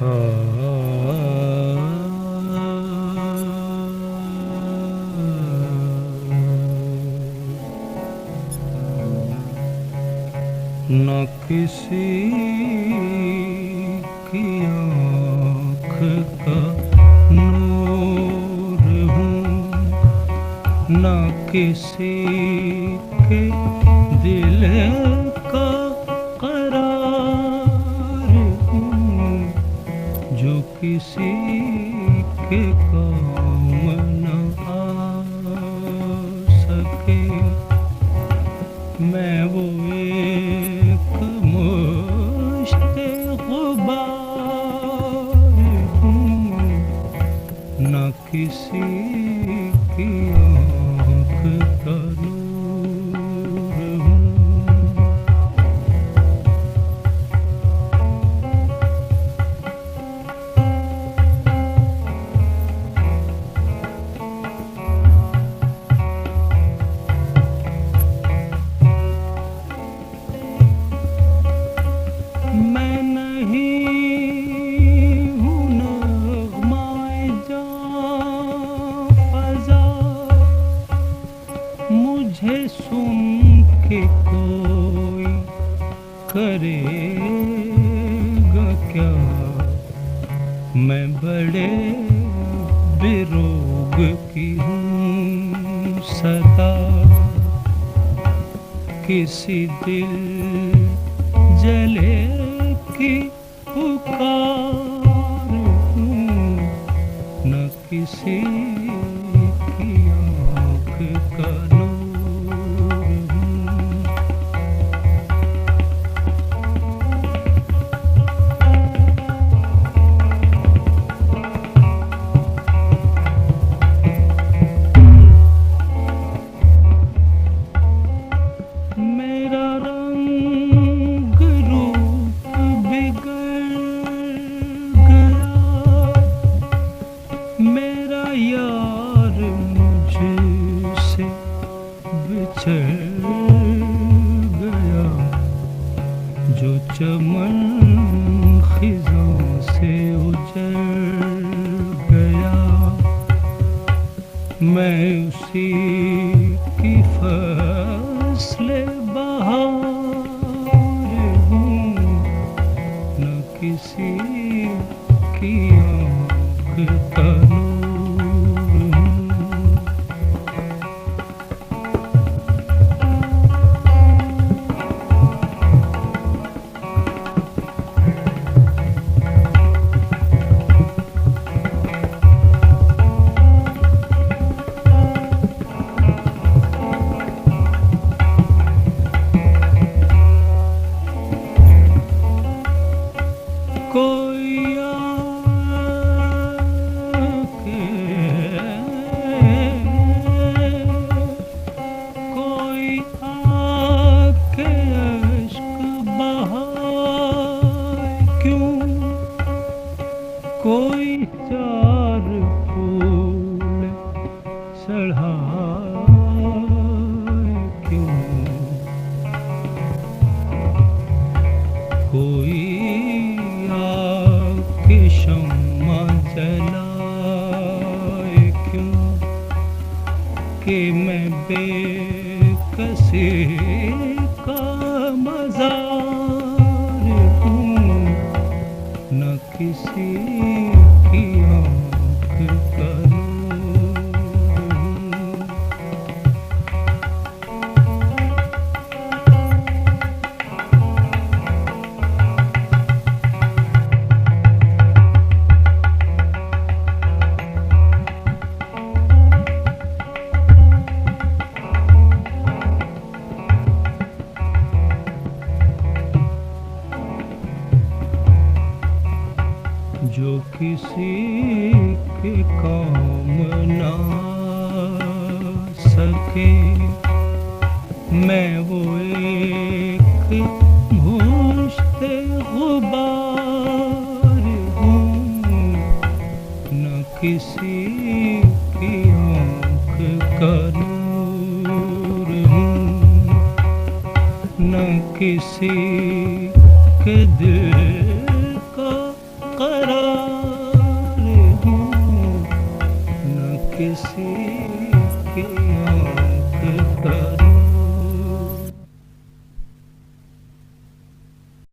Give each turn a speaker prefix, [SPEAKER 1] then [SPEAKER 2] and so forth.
[SPEAKER 1] न किसी की आँख का नूर हूँ, न किसी के दिल का करार हूँ, जो किसी के काम न आ सके। मैं वो एक मुश्ते गुबार हूँ, न किसी की आँख का नूर हूँ। मैं नहीं हूँ नग़्माए जाँ फ़ज़ा, मुझे सुन के कोई करेगा क्या। मैं बड़े बेरोग की हूँ सदा, किसी दिल जले की पुकार हूँ, न किसी की आँख का नूर हूँ। मेरा रंग रूप बिगड़ गया, मेरा यार मुझसे बिछड़ गया। जो चमन खिज़ों से उजड़ गया, मैं उसी की फ़स्ल बहार हूँ, न किसी की आँख का नूर हूँ। कोई आके, कोई आके अश्क बहाए क्यों, कोई चार फूल चढ़ाए क्यों, कोई आके शम्मा जलाए क्यों, कि मैं बेकसी का मज़ार हूँ, न किसी की आँख का नूर हूँ। जो किसी के काम ना सके, मैं वो एक मुश्ते गुबार हूँ, न किसी की आँख का नूर हूँ, न किसी के दिल का करार किसी की